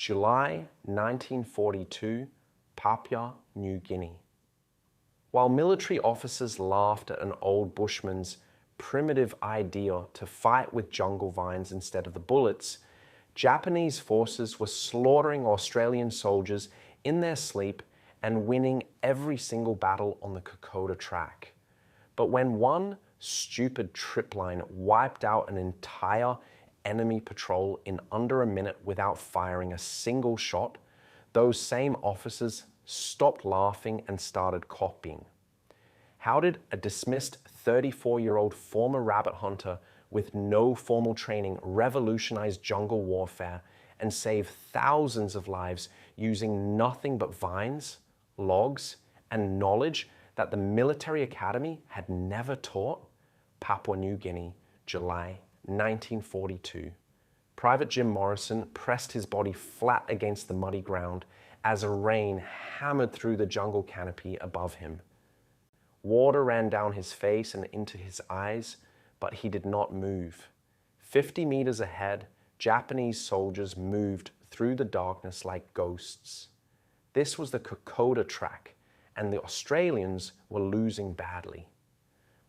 July 1942, Papua New Guinea. While military officers laughed at an old bushman's primitive idea to fight with jungle vines instead of the bullets, Japanese forces were slaughtering Australian soldiers in their sleep and winning every single battle on the Kokoda Track. But when one stupid tripline wiped out an entire enemy patrol in under a minute without firing a single shot, those same officers stopped laughing and started copying. How did a dismissed 34-year-old former rabbit hunter with no formal training revolutionize jungle warfare and save thousands of lives using nothing but vines, logs, and knowledge that the military academy had never taught? Papua New Guinea, July 1942. Private Jim Morrison pressed his body flat against the muddy ground as a rain hammered through the jungle canopy above him. Water ran down his face and into his eyes, but he did not move. 50 meters ahead, Japanese soldiers moved through the darkness like ghosts. This was the Kokoda Track, and the Australians were losing badly.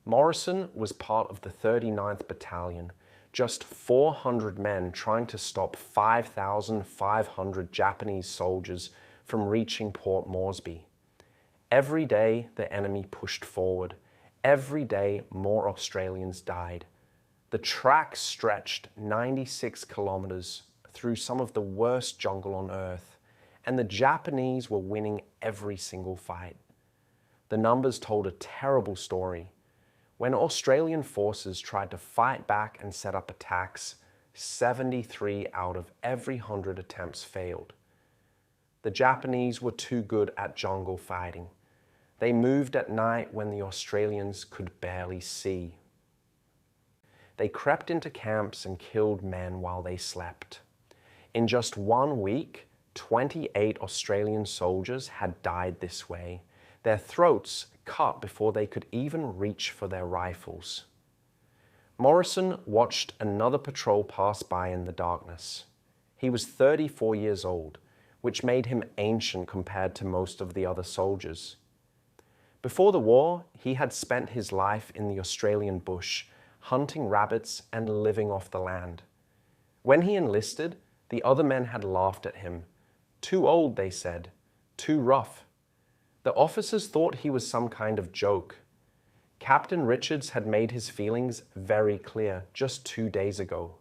Morrison was part of the 39th Battalion, just 400 men trying to stop 5,500 Japanese soldiers from reaching Port Moresby. Every day the enemy pushed forward. Every day more Australians died. The track stretched 96 kilometers through some of the worst jungle on earth, and the Japanese were winning every single fight. The numbers told a terrible story. When Australian forces tried to fight back and set up attacks, 73 out of every 100 attempts failed. The Japanese were too good at jungle fighting. They moved at night when the Australians could barely see. They crept into camps and killed men while they slept. In just 1 week, 28 Australian soldiers had died this way, their throats cut before they could even reach for their rifles. Morrison watched another patrol pass by in the darkness. He was 34 years old, which made him ancient compared to most of the other soldiers. Before the war, he had spent his life in the Australian bush, hunting rabbits and living off the land. When he enlisted, the other men had laughed at him. Too old, they said. Too rough. The officers thought he was some kind of joke. Captain Richards had made his feelings very clear just 2 days ago.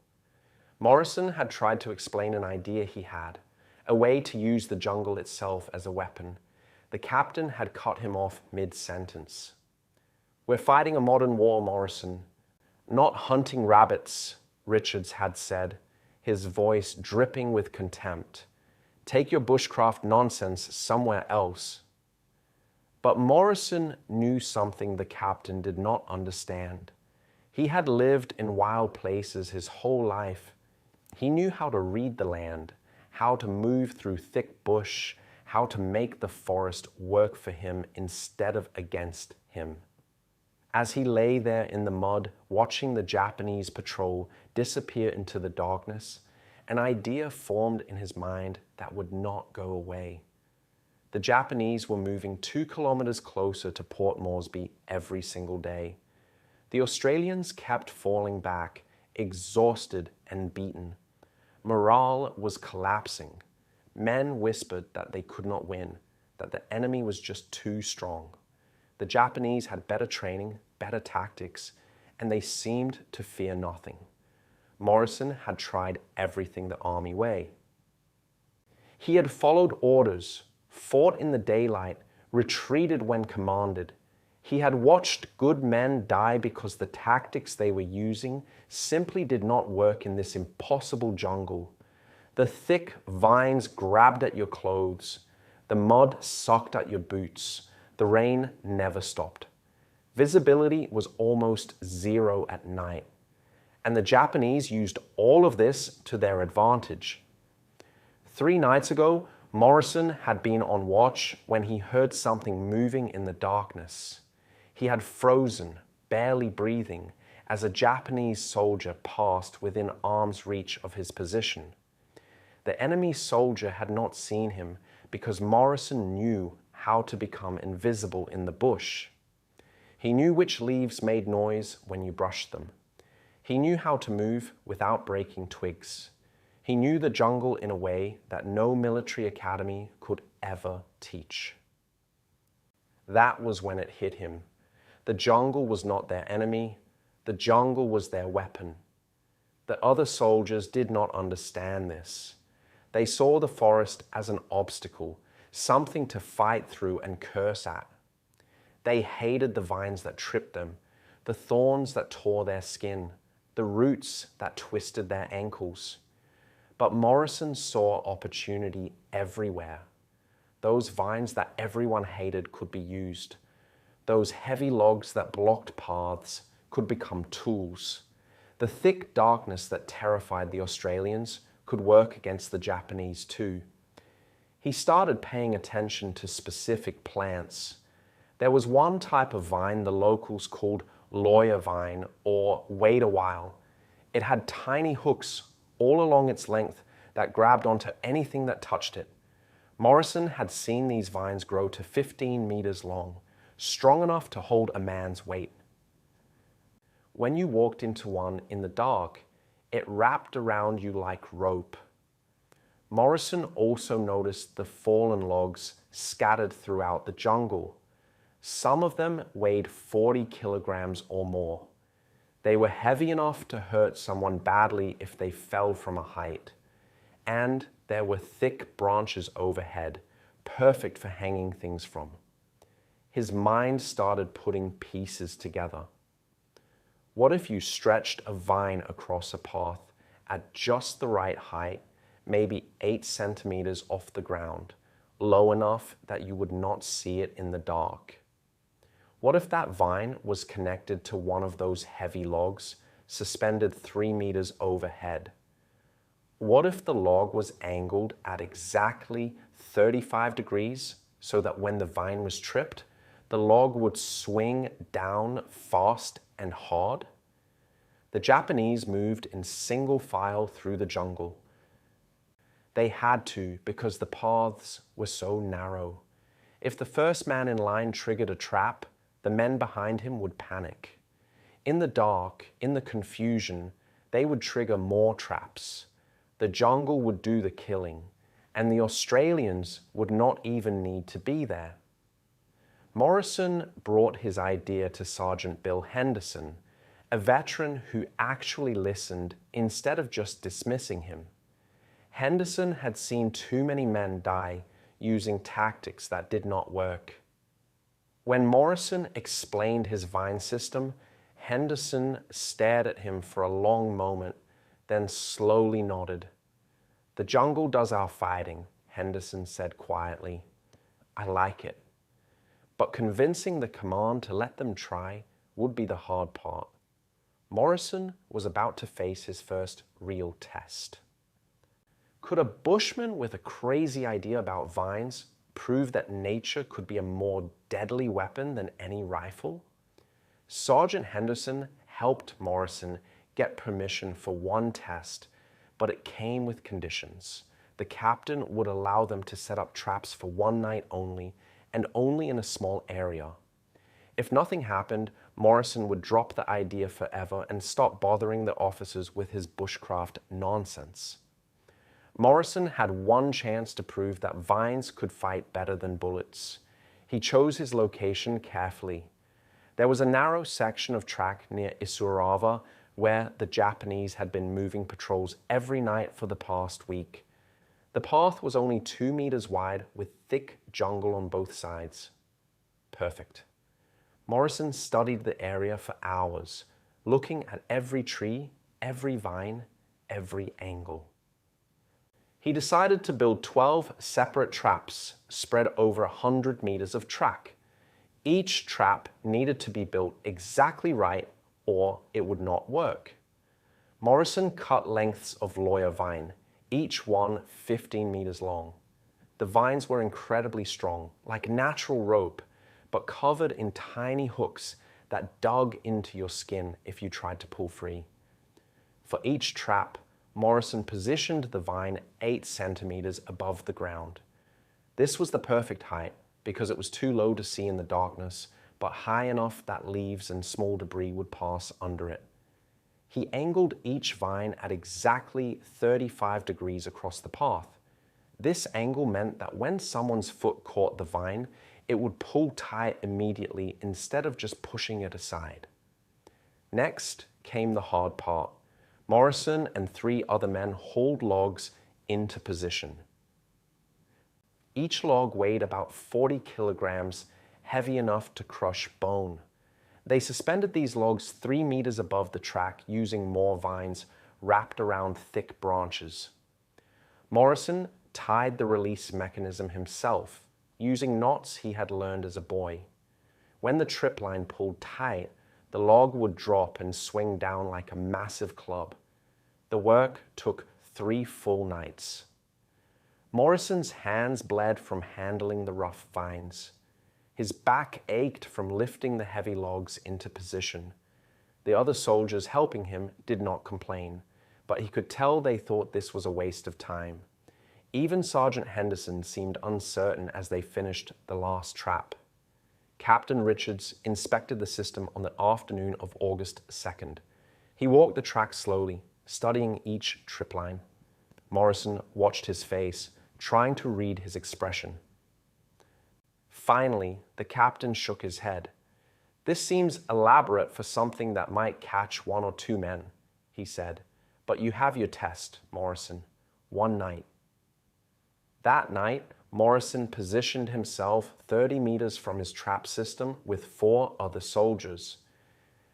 Morrison had tried to explain an idea he had, a way to use the jungle itself as a weapon. The captain had cut him off mid-sentence. "We're fighting a modern war, Morrison, not hunting rabbits," Richards had said, his voice dripping with contempt. "Take your bushcraft nonsense somewhere else." But Morrison knew something the captain did not understand. He had lived in wild places his whole life. He knew how to read the land, how to move through thick bush, how to make the forest work for him instead of against him. As he lay there in the mud, watching the Japanese patrol disappear into the darkness, an idea formed in his mind that would not go away. The Japanese were moving 2 kilometers closer to Port Moresby every single day. The Australians kept falling back, exhausted and beaten. Morale was collapsing. Men whispered that they could not win, that the enemy was just too strong. The Japanese had better training, better tactics, and they seemed to fear nothing. Morrison had tried everything the army way. He had followed orders, fought in the daylight, retreated when commanded. He had watched good men die because the tactics they were using simply did not work in this impossible jungle. The thick vines grabbed at your clothes. The mud sucked at your boots. The rain never stopped. Visibility was almost zero at night. And the Japanese used all of this to their advantage. 3 nights ago, Morrison had been on watch when he heard something moving in the darkness. He had frozen, barely breathing, as a Japanese soldier passed within arm's reach of his position. The enemy soldier had not seen him because Morrison knew how to become invisible in the bush. He knew which leaves made noise when you brushed them. He knew how to move without breaking twigs. He knew the jungle in a way that no military academy could ever teach. That was when it hit him. The jungle was not their enemy. The jungle was their weapon. The other soldiers did not understand this. They saw the forest as an obstacle, something to fight through and curse at. They hated the vines that tripped them, the thorns that tore their skin, the roots that twisted their ankles. But Morrison saw opportunity everywhere. Those vines that everyone hated could be used. Those heavy logs that blocked paths could become tools. The thick darkness that terrified the Australians could work against the Japanese too. He started paying attention to specific plants. There was one type of vine the locals called lawyer vine or wait a while. It had tiny hooks all along its length that grabbed onto anything that touched it. Morrison had seen these vines grow to 15 meters long, strong enough to hold a man's weight. When you walked into one in the dark, it wrapped around you like rope. Morrison also noticed the fallen logs scattered throughout the jungle. Some of them weighed 40 kilograms or more. They were heavy enough to hurt someone badly if they fell from a height. And there were thick branches overhead, perfect for hanging things from. His mind started putting pieces together. What if you stretched a vine across a path at just the right height, maybe 8 centimeters off the ground, low enough that you would not see it in the dark? What if that vine was connected to one of those heavy logs, suspended 3 meters overhead? What if the log was angled at exactly 35 degrees so that when the vine was tripped, the log would swing down fast and hard? The Japanese moved in single file through the jungle. They had to because the paths were so narrow. If the first man in line triggered a trap, the men behind him would panic. In the dark, in the confusion, they would trigger more traps. The jungle would do the killing, and the Australians would not even need to be there. Morrison brought his idea to Sergeant Bill Henderson, a veteran who actually listened instead of just dismissing him. Henderson had seen too many men die using tactics that did not work. When Morrison explained his vine system, Henderson stared at him for a long moment, then slowly nodded. "The jungle does our fighting," Henderson said quietly. "I like it. But convincing the command to let them try would be the hard part." Morrison was about to face his first real test. Could a bushman with a crazy idea about vines prove that nature could be a more deadly weapon than any rifle? Sergeant Henderson helped Morrison get permission for one test, but it came with conditions. The captain would allow them to set up traps for one night only, and only in a small area. If nothing happened, Morrison would drop the idea forever and stop bothering the officers with his bushcraft nonsense. Morrison had one chance to prove that vines could fight better than bullets. He chose his location carefully. There was a narrow section of track near Isurava where the Japanese had been moving patrols every night for the past week. The path was only 2 meters wide with thick jungle on both sides. Perfect. Morrison studied the area for hours, looking at every tree, every vine, every angle. He decided to build 12 separate traps spread over 100 meters of track. Each trap needed to be built exactly right or it would not work. Morrison cut lengths of lawyer vine, each one 15 meters long. The vines were incredibly strong, like natural rope, but covered in tiny hooks that dug into your skin if you tried to pull free. For each trap, Morrison positioned the vine 8 centimeters above the ground. This was the perfect height because it was too low to see in the darkness, but high enough that leaves and small debris would pass under it. He angled each vine at exactly 35 degrees across the path. This angle meant that when someone's foot caught the vine, it would pull tight immediately instead of just pushing it aside. Next came the hard part. Morrison and 3 other men hauled logs into position. Each log weighed about 40 kilograms, heavy enough to crush bone. They suspended these logs 3 meters above the track using more vines wrapped around thick branches. Morrison tied the release mechanism himself, using knots he had learned as a boy. When the tripline pulled tight, the log would drop and swing down like a massive club. The work took 3 full nights. Morrison's hands bled from handling the rough vines. His back ached from lifting the heavy logs into position. The other soldiers helping him did not complain, but he could tell they thought this was a waste of time. Even Sergeant Henderson seemed uncertain as they finished the last trap. Captain Richards inspected the system on the afternoon of August 2nd. He walked the track slowly, studying each tripline. Morrison watched his face, trying to read his expression. Finally, the captain shook his head. "This seems elaborate for something that might catch 1 or 2 men," he said. "But you have your test, Morrison. 1 night." That night, Morrison positioned himself 30 meters from his trap system with 4 other soldiers.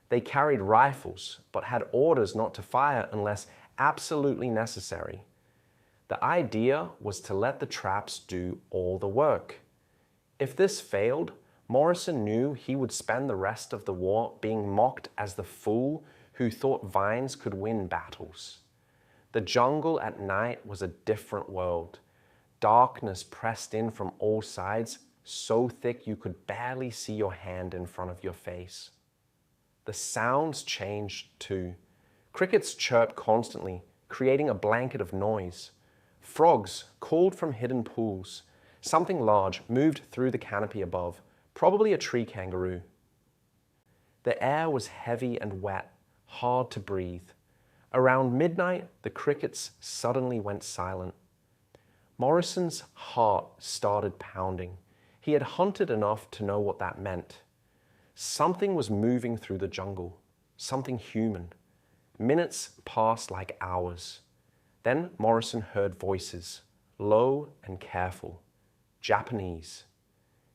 They carried rifles, but had orders not to fire unless absolutely necessary. The idea was to let the traps do all the work. If this failed, Morrison knew he would spend the rest of the war being mocked as the fool who thought vines could win battles. The jungle at night was a different world. Darkness pressed in from all sides, so thick you could barely see your hand in front of your face. The sounds changed too. Crickets chirped constantly, creating a blanket of noise. Frogs called from hidden pools. Something large moved through the canopy above, probably a tree kangaroo. The air was heavy and wet, hard to breathe. Around midnight, the crickets suddenly went silent. Morrison's heart started pounding. He had hunted enough to know what that meant. Something was moving through the jungle, something human. Minutes passed like hours. Then Morrison heard voices, low and careful, Japanese.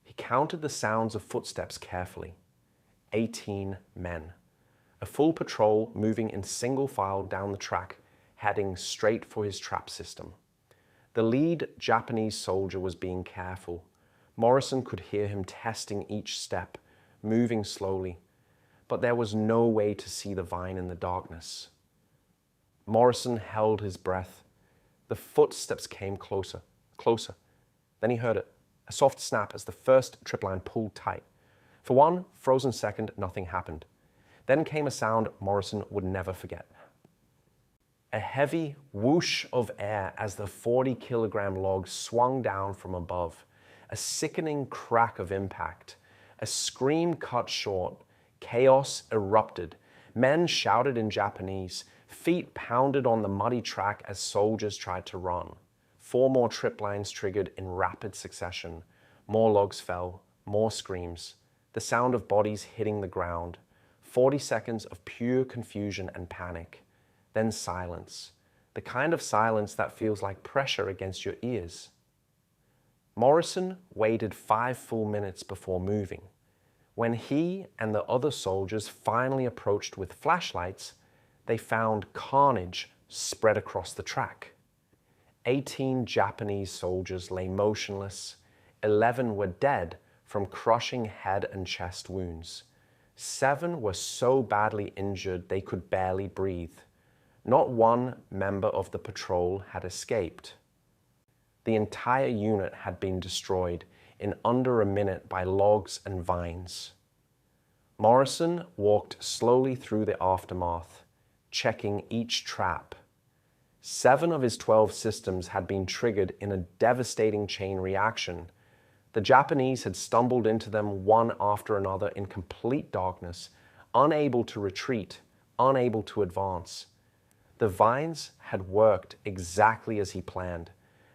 He counted the sounds of footsteps carefully. 18 men. A full patrol moving in single file down the track, heading straight for his trap system. The lead Japanese soldier was being careful. Morrison could hear him testing each step, moving slowly, but there was no way to see the vine in the darkness. Morrison held his breath. The footsteps came closer, closer. Then he heard it, a soft snap as the first tripline pulled tight. For 1 frozen second, nothing happened. Then came a sound Morrison would never forget. A heavy whoosh of air as the 40-kilogram log swung down from above. A sickening crack of impact. A scream cut short. Chaos erupted. Men shouted in Japanese. Feet pounded on the muddy track as soldiers tried to run. 4 more triplines triggered in rapid succession. More logs fell. More screams. The sound of bodies hitting the ground. 40 seconds of pure confusion and panic. Then silence. The kind of silence that feels like pressure against your ears. Morrison waited 5 full minutes before moving. When he and the other soldiers finally approached with flashlights, they found carnage spread across the track. 18 Japanese soldiers lay motionless. 11 were dead from crushing head and chest wounds. 7 were so badly injured they could barely breathe. Not 1 member of the patrol had escaped. The entire unit had been destroyed in under a minute by logs and vines. Morrison walked slowly through the aftermath, checking each trap. 7 of his 12 systems had been triggered in a devastating chain reaction. The Japanese had stumbled into them one after another in complete darkness, unable to retreat, unable to advance. The vines had worked exactly as he planned.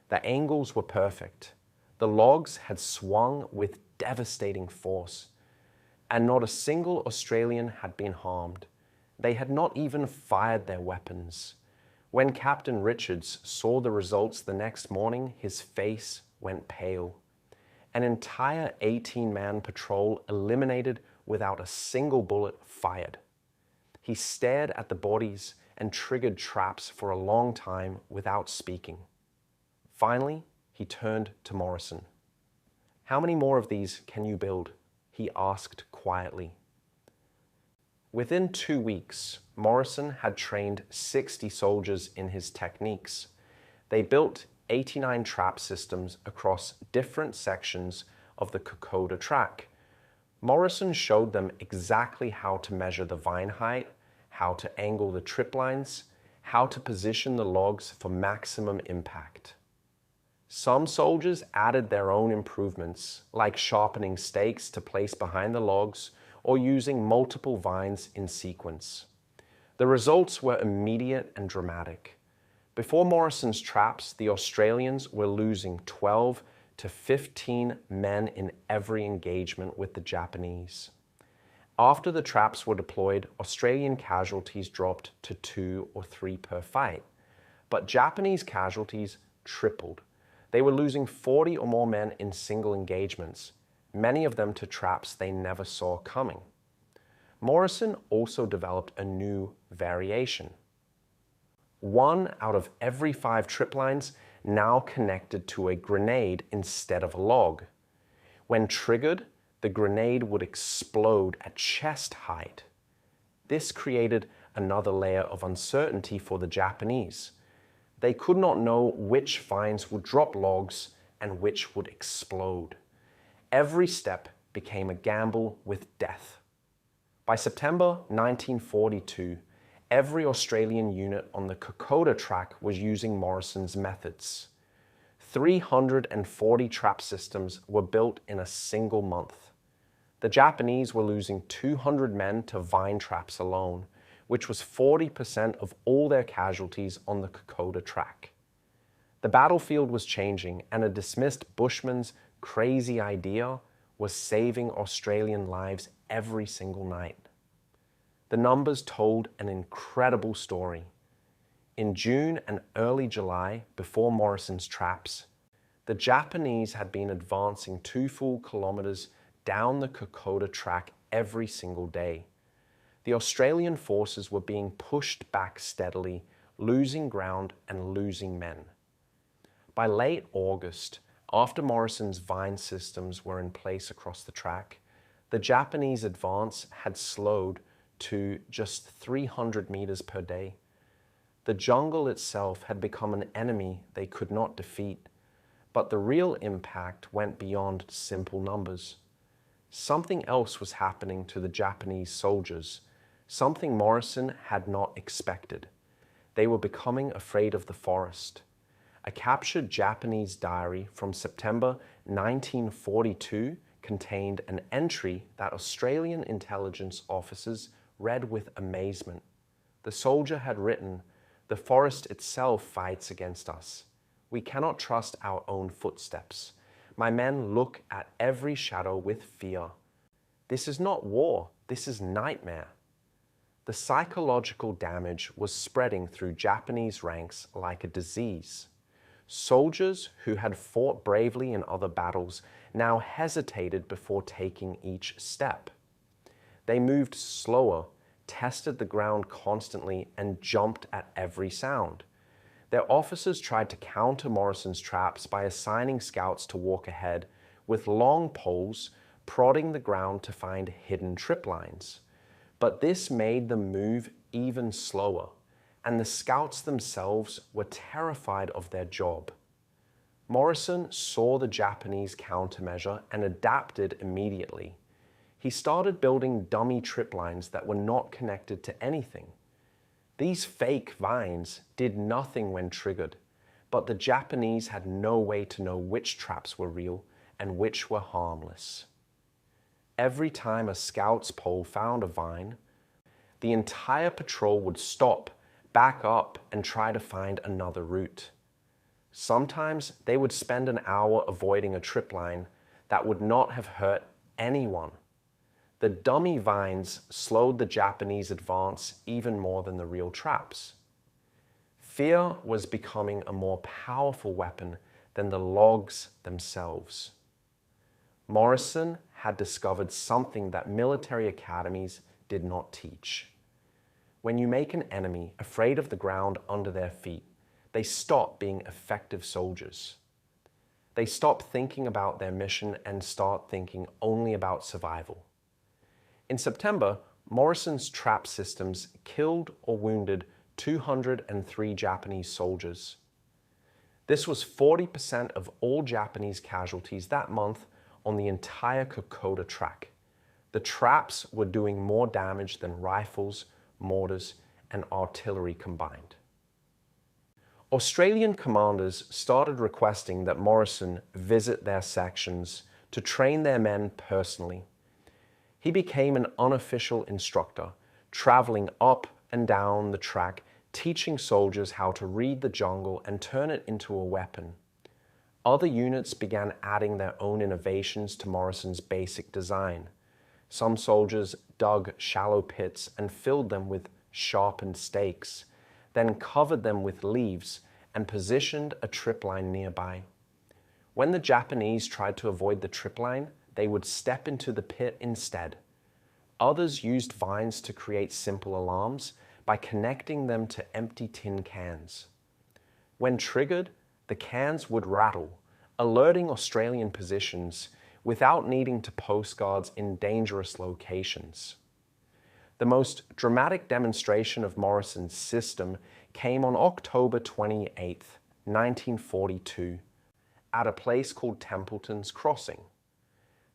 The angles were perfect. The logs had swung with devastating force. And not a single Australian had been harmed. They had not even fired their weapons. When Captain Richards saw the results the next morning, his face went pale. An entire 18-man patrol eliminated without a single bullet fired. He stared at the bodies and triggered traps for a long time without speaking. Finally, he turned to Morrison. "How many more of these can you build?" he asked quietly. Within 2 weeks, Morrison had trained 60 soldiers in his techniques. They built 89 trap systems across different sections of the Kokoda Track. Morrison showed them exactly how to measure the vine height, how to angle the triplines, how to position the logs for maximum impact. Some soldiers added their own improvements, like sharpening stakes to place behind the logs or using multiple vines in sequence. The results were immediate and dramatic. Before Morrison's traps, the Australians were losing 12 to 15 men in every engagement with the Japanese. After the traps were deployed, Australian casualties dropped to 2 or 3 per fight, but Japanese casualties tripled. They were losing 40 or more men in single engagements, many of them to traps they never saw coming. Morrison also developed a new variation. 1 out of every 5 triplines now connected to a grenade instead of a log. When triggered, the grenade would explode at chest height. This created another layer of uncertainty for the Japanese. They could not know which vines would drop logs and which would explode. Every step became a gamble with death. By September 1942, every Australian unit on the Kokoda Track was using Morrison's methods. 340 trap systems were built in a single month. The Japanese were losing 200 men to vine traps alone, which was 40% of all their casualties on the Kokoda Track. The battlefield was changing, and a dismissed bushman's crazy idea was saving Australian lives every single night. The numbers told an incredible story. In June and early July, before Morrison's traps, the Japanese had been advancing 2 full kilometers down the Kokoda Track every single day. The Australian forces were being pushed back steadily, losing ground and losing men. By late August, after Morrison's vine systems were in place across the track, the Japanese advance had slowed to just 300 meters per day. The jungle itself had become an enemy they could not defeat, but the real impact went beyond simple numbers. Something else was happening to the Japanese soldiers, something Morrison had not expected. They were becoming afraid of the forest. A captured Japanese diary from September 1942 contained an entry that Australian intelligence officers read with amazement. The soldier had written, "The forest itself fights against us. We cannot trust our own footsteps. My men look at every shadow with fear. This is not war, this is nightmare." The psychological damage was spreading through Japanese ranks like a disease. Soldiers who had fought bravely in other battles now hesitated before taking each step. They moved slower, tested the ground constantly, and jumped at every sound. Their officers tried to counter Morrison's traps by assigning scouts to walk ahead with long poles, prodding the ground to find hidden triplines. But this made them move even slower, and the scouts themselves were terrified of their job. Morrison saw the Japanese countermeasure and adapted immediately. He started building dummy triplines that were not connected to anything. These fake vines did nothing when triggered, but the Japanese had no way to know which traps were real and which were harmless. Every time a scout's pole found a vine, the entire patrol would stop, back up, and try to find another route. Sometimes they would spend an hour avoiding a tripline that would not have hurt anyone. The dummy vines slowed the Japanese advance even more than the real traps. Fear was becoming a more powerful weapon than the logs themselves. Morrison had discovered something that military academies did not teach. When you make an enemy afraid of the ground under their feet, they stop being effective soldiers. They stop thinking about their mission and start thinking only about survival. In September, Morrison's trap systems killed or wounded 203 Japanese soldiers. This was 40% of all Japanese casualties that month on the entire Kokoda Track. The traps were doing more damage than rifles, mortars, and artillery combined. Australian commanders started requesting that Morrison visit their sections to train their men personally. He became an unofficial instructor, traveling up and down the track, teaching soldiers how to read the jungle and turn it into a weapon. Other units began adding their own innovations to Morrison's basic design. Some soldiers dug shallow pits and filled them with sharpened stakes, then covered them with leaves and positioned a tripline nearby. When the Japanese tried to avoid the tripline, they would step into the pit instead. Others used vines to create simple alarms by connecting them to empty tin cans. When triggered, the cans would rattle, alerting Australian positions without needing to post guards in dangerous locations. The most dramatic demonstration of Morrison's system came on October 28, 1942, at a place called Templeton's Crossing.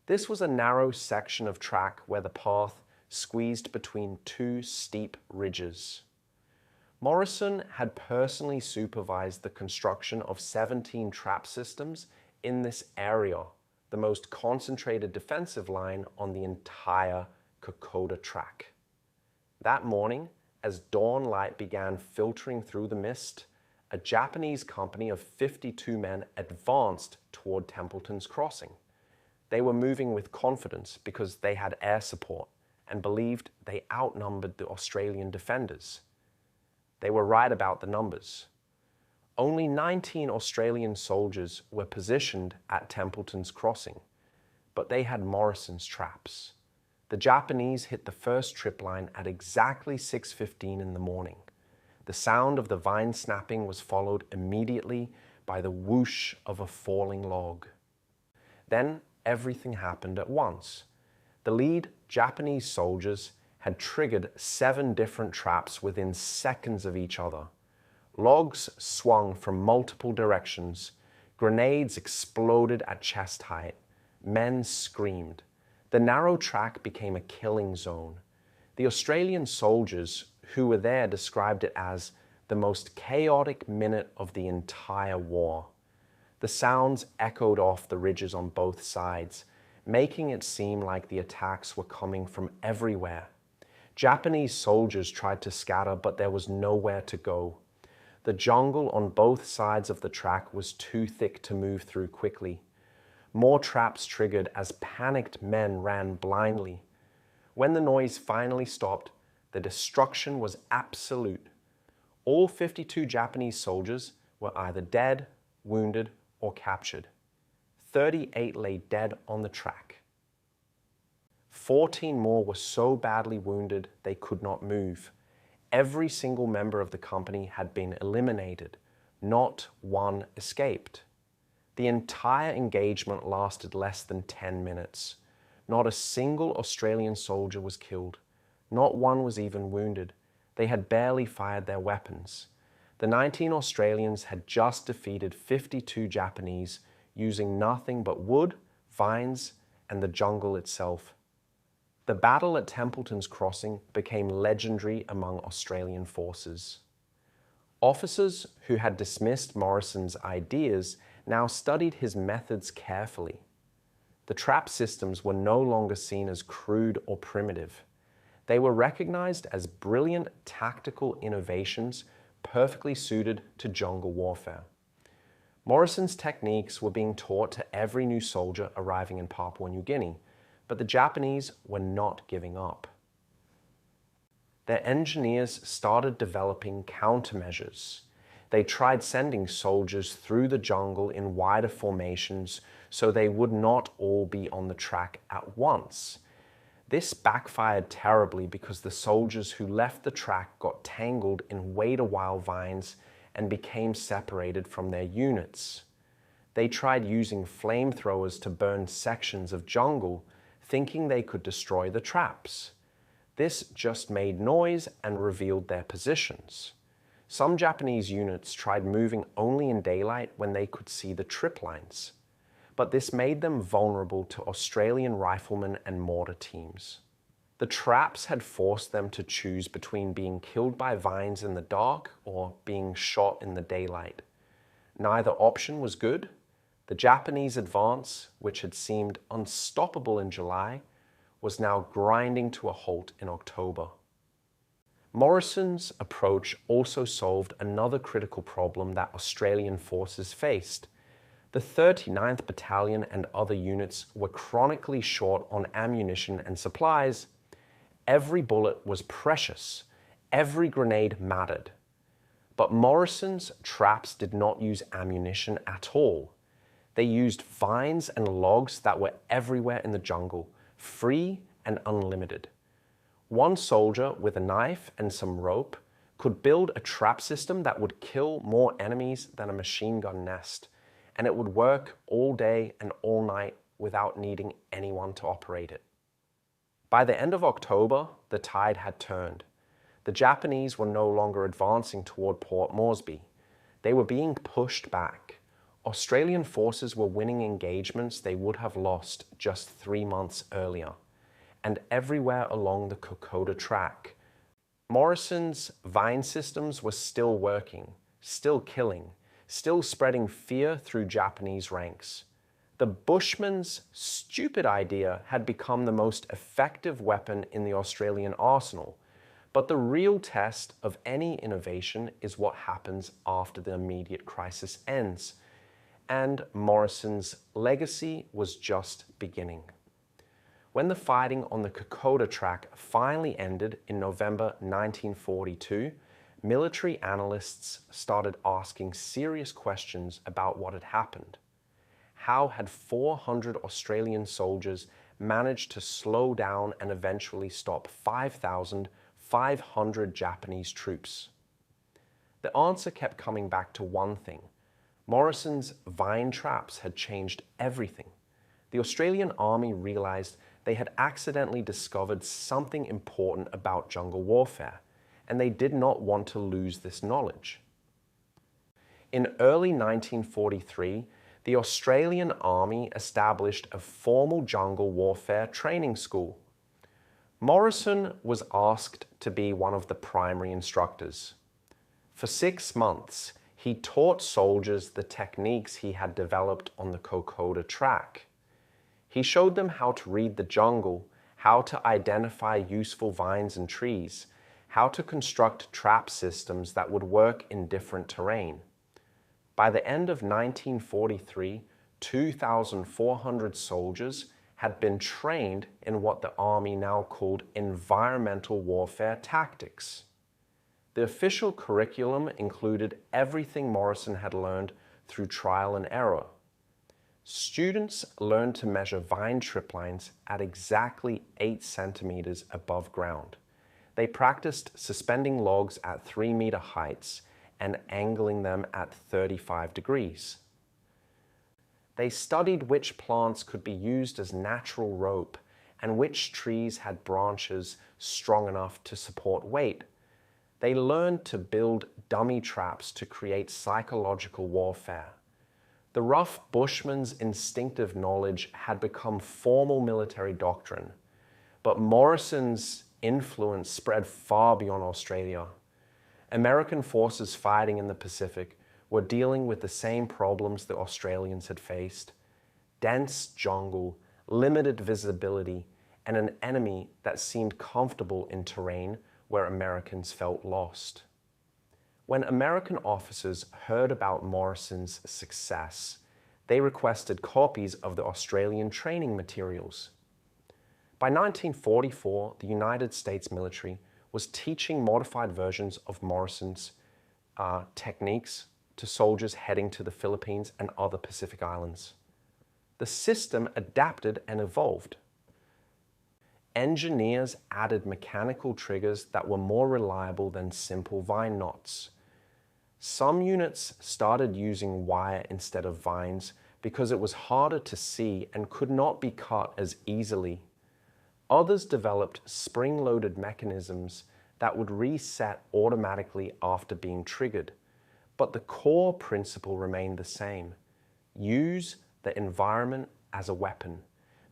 This was a narrow section of track where the path squeezed between two steep ridges. Morrison had personally supervised the construction of 17 trap systems in this area, the most concentrated defensive line on the entire Kokoda Track. That morning, as dawn light began filtering through the mist, a Japanese company of 52 men advanced toward Templeton's Crossing. They were moving with confidence because they had air support and believed they outnumbered the Australian defenders. They were right about the numbers. Only 19 Australian soldiers were positioned at Templeton's Crossing, but they had Morrison's traps. The Japanese hit the first tripline at exactly 6:15 in the morning. The sound of the vine snapping was followed immediately by the whoosh of a falling log. Then everything happened at once. The lead Japanese soldiers had triggered 7 different traps within seconds of each other. Logs swung from multiple directions. Grenades exploded at chest height. Men screamed. The narrow track became a killing zone. The Australian soldiers who were there described it as the most chaotic minute of the entire war. The sounds echoed off the ridges on both sides, making it seem like the attacks were coming from everywhere. Japanese soldiers tried to scatter, but there was nowhere to go. The jungle on both sides of the track was too thick to move through quickly. More traps triggered as panicked men ran blindly. When the noise finally stopped, the destruction was absolute. All 52 Japanese soldiers were either dead, wounded, or captured. 38 lay dead on the track. 14 more were so badly wounded they could not move. Every single member of the company had been eliminated. Not one escaped. The entire engagement lasted less than 10 minutes. Not a single Australian soldier was killed. Not one was even wounded. They had barely fired their weapons. The 19 Australians had just defeated 52 Japanese using nothing but wood, vines, and the jungle itself. The battle at Templeton's Crossing became legendary among Australian forces. Officers who had dismissed Morrison's ideas now studied his methods carefully. The trap systems were no longer seen as crude or primitive. They were recognized as brilliant tactical innovations perfectly suited to jungle warfare. Morrison's techniques were being taught to every new soldier arriving in Papua New Guinea, but the Japanese were not giving up. Their engineers started developing countermeasures. They tried sending soldiers through the jungle in wider formations so they would not all be on the track at once. This backfired terribly because the soldiers who left the track got tangled in wait-a-while vines and became separated from their units. They tried using flamethrowers to burn sections of jungle, thinking they could destroy the traps. This just made noise and revealed their positions. Some Japanese units tried moving only in daylight when they could see the triplines, but this made them vulnerable to Australian riflemen and mortar teams. The traps had forced them to choose between being killed by vines in the dark or being shot in the daylight. Neither option was good. The Japanese advance, which had seemed unstoppable in July, was now grinding to a halt in October. Morrison's approach also solved another critical problem that Australian forces faced. The 39th Battalion and other units were chronically short on ammunition and supplies. Every bullet was precious. Every grenade mattered. But Morrison's traps did not use ammunition at all. They used vines and logs that were everywhere in the jungle, free and unlimited. One soldier with a knife and some rope could build a trap system that would kill more enemies than a machine gun nest, and it would work all day and all night without needing anyone to operate it. By the end of October, the tide had turned. The Japanese were no longer advancing toward Port Moresby. They were being pushed back. Australian forces were winning engagements they would have lost just 3 months earlier, and everywhere along the Kokoda Track. Morrison's vine systems were still working, still killing, still spreading fear through Japanese ranks. The bushman's stupid idea had become the most effective weapon in the Australian arsenal, but the real test of any innovation is what happens after the immediate crisis ends. And Morrison's legacy was just beginning. When the fighting on the Kokoda Track finally ended in November 1942, military analysts started asking serious questions about what had happened. How had 400 Australian soldiers managed to slow down and eventually stop 5,500 Japanese troops? The answer kept coming back to one thing. Morrison's vine traps had changed everything. The Australian Army realized they had accidentally discovered something important about jungle warfare, and they did not want to lose this knowledge. In early 1943, the Australian Army established a formal jungle warfare training school. Morrison was asked to be one of the primary instructors. For 6 months, he taught soldiers the techniques he had developed on the Kokoda Track. He showed them how to read the jungle, how to identify useful vines and trees, how to construct trap systems that would work in different terrain. By the end of 1943, 2,400 soldiers had been trained in what the Army now called environmental warfare tactics. The official curriculum included everything Morrison had learned through trial and error. Students learned to measure vine triplines at exactly 8 centimeters above ground. They practiced suspending logs at 3-meter heights and angling them at 35 degrees. They studied which plants could be used as natural rope and which trees had branches strong enough to support weight. They learned to build dummy traps to create psychological warfare. The rough bushman's instinctive knowledge had become formal military doctrine. but Morrison's influence spread far beyond Australia. American forces fighting in the Pacific were dealing with the same problems the Australians had faced: dense jungle, limited visibility, and an enemy that seemed comfortable in terrain where Americans felt lost. When American officers heard about Morrison's success, they requested copies of the Australian training materials. By 1944, the United States military was teaching modified versions of Morrison's techniques to soldiers heading to the Philippines and other Pacific islands. The system adapted and evolved. Engineers added mechanical triggers that were more reliable than simple vine knots. Some units started using wire instead of vines because it was harder to see and could not be cut as easily. Others developed spring-loaded mechanisms that would reset automatically after being triggered, but the core principle remained the same: use the environment as a weapon.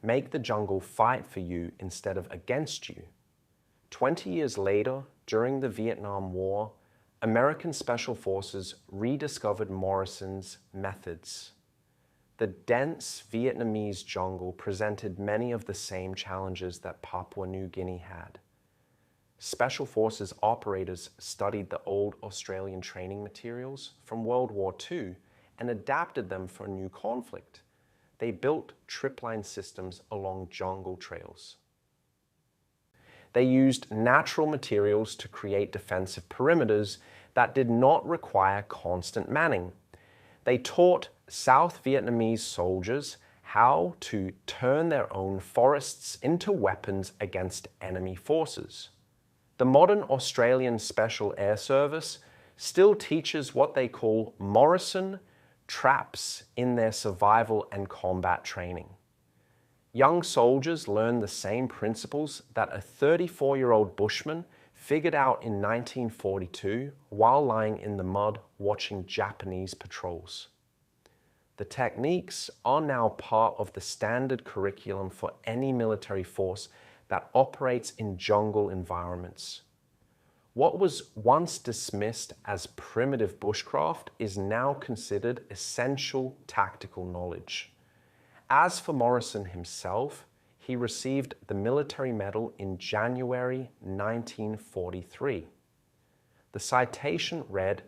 Make the jungle fight for you instead of against you. 20 years later, during the Vietnam War, American Special Forces rediscovered Morrison's methods. The dense Vietnamese jungle presented many of the same challenges that Papua New Guinea had. Special Forces operators studied the old Australian training materials from World War II and adapted them for a new conflict. They built tripline systems along jungle trails. They used natural materials to create defensive perimeters that did not require constant manning. They taught South Vietnamese soldiers how to turn their own forests into weapons against enemy forces. The modern Australian Special Air Service still teaches what they call Morrison traps in their survival and combat training. Young soldiers learn the same principles that a 34-year-old bushman figured out in 1942 while lying in the mud watching Japanese patrols. The techniques are now part of the standard curriculum for any military force that operates in jungle environments. What was once dismissed as primitive bushcraft is now considered essential tactical knowledge. As for Morrison himself, he received the Military Medal in January 1943. The citation read,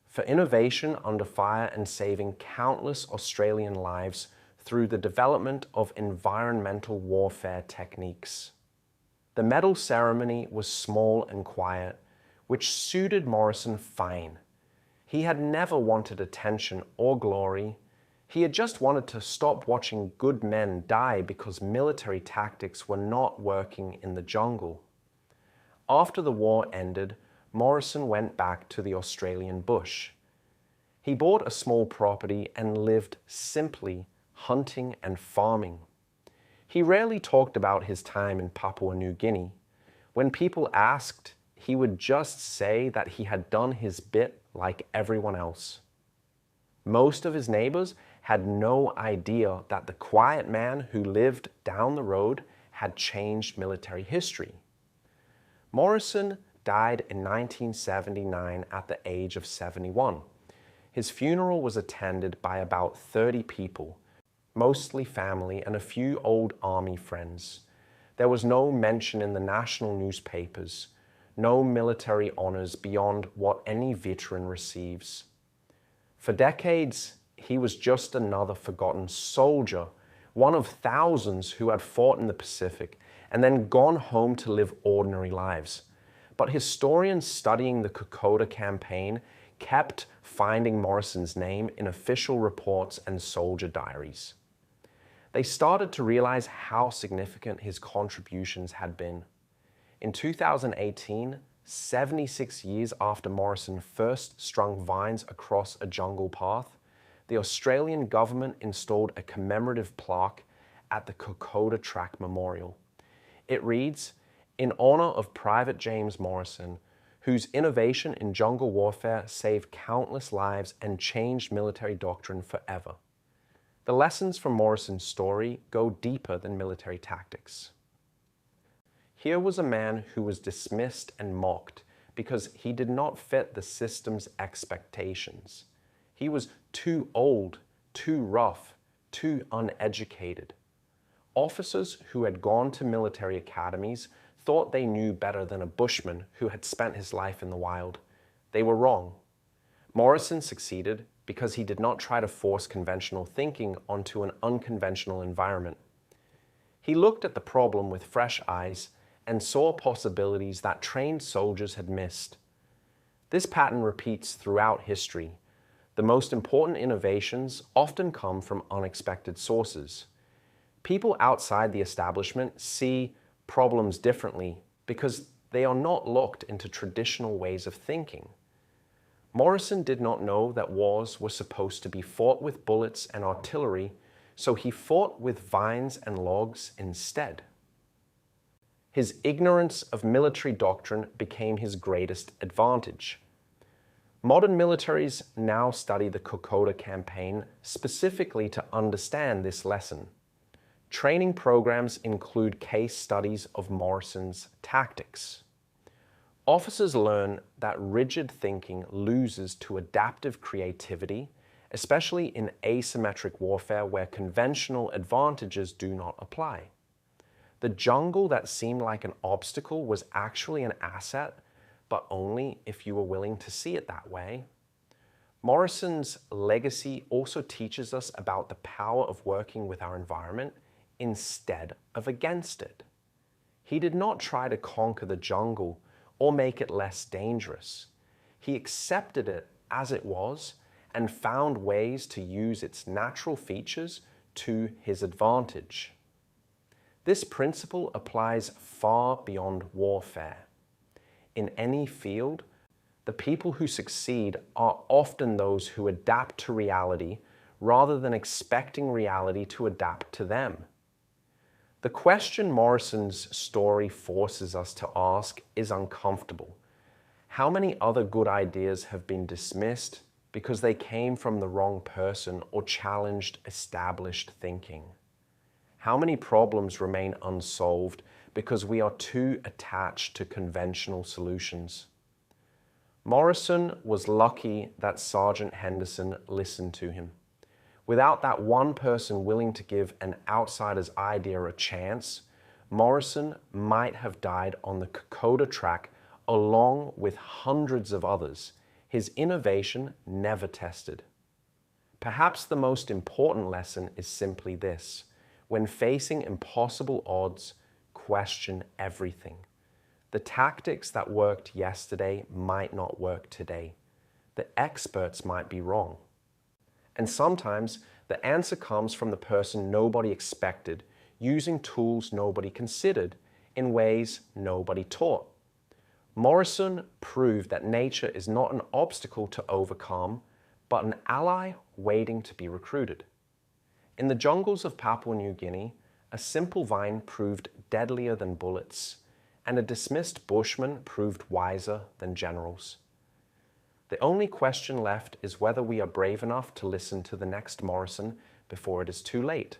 "For innovation under fire and saving countless Australian lives through the development of environmental warfare techniques." The medal ceremony was small and quiet, which suited Morrison fine. He had never wanted attention or glory. He had just wanted to stop watching good men die because military tactics were not working in the jungle. After the war ended, Morrison went back to the Australian bush. He bought a small property and lived simply, hunting and farming. He rarely talked about his time in Papua New Guinea. When people asked, he would just say that he had done his bit like everyone else. Most of his neighbors had no idea that the quiet man who lived down the road had changed military history. Morrison died in 1979 at the age of 71. His funeral was attended by about 30 people, mostly family and a few old army friends. There was no mention in the national newspapers, no military honors beyond what any veteran receives. For decades, he was just another forgotten soldier, one of thousands who had fought in the Pacific and then gone home to live ordinary lives. But historians studying the Kokoda campaign kept finding Morrison's name in official reports and soldier diaries. They started to realize how significant his contributions had been. In 2018, 76 years after Morrison first strung vines across a jungle path, the Australian government installed a commemorative plaque at the Kokoda Track Memorial. It reads, "In honor of Private James Morrison, whose innovation in jungle warfare saved countless lives and changed military doctrine forever." The lessons from Morrison's story go deeper than military tactics. Here was a man who was dismissed and mocked because he did not fit the system's expectations. He was too old, too rough, too uneducated. Officers who had gone to military academies thought they knew better than a bushman who had spent his life in the wild. They were wrong. Morrison succeeded because he did not try to force conventional thinking onto an unconventional environment. He looked at the problem with fresh eyes and saw possibilities that trained soldiers had missed. This pattern repeats throughout history. The most important innovations often come from unexpected sources. People outside the establishment see problems differently because they are not locked into traditional ways of thinking. Morrison did not know that wars were supposed to be fought with bullets and artillery, so he fought with vines and logs instead. His ignorance of military doctrine became his greatest advantage. Modern militaries now study the Kokoda campaign specifically to understand this lesson. Training programs include case studies of Morrison's tactics. Officers learn that rigid thinking loses to adaptive creativity, especially in asymmetric warfare where conventional advantages do not apply. The jungle that seemed like an obstacle was actually an asset, but only if you were willing to see it that way. Morrison's legacy also teaches us about the power of working with our environment instead of against it. He did not try to conquer the jungle or make it less dangerous. He accepted it as it was and found ways to use its natural features to his advantage. This principle applies far beyond warfare. In any field, the people who succeed are often those who adapt to reality rather than expecting reality to adapt to them. The question Morrison's story forces us to ask is uncomfortable. How many other good ideas have been dismissed because they came from the wrong person or challenged established thinking? How many problems remain unsolved because we are too attached to conventional solutions? Morrison was lucky that Sergeant Henderson listened to him. Without that one person willing to give an outsider's idea a chance, Morrison might have died on the Kokoda Track along with hundreds of others, his innovation never tested. Perhaps the most important lesson is simply this: when facing impossible odds, question everything. The tactics that worked yesterday might not work today. The experts might be wrong. And sometimes the answer comes from the person nobody expected, using tools nobody considered, in ways nobody taught. Morrison proved that nature is not an obstacle to overcome, but an ally waiting to be recruited. In the jungles of Papua New Guinea, a simple vine proved deadlier than bullets, and a dismissed bushman proved wiser than generals. The only question left is whether we are brave enough to listen to the next Morrison before it is too late.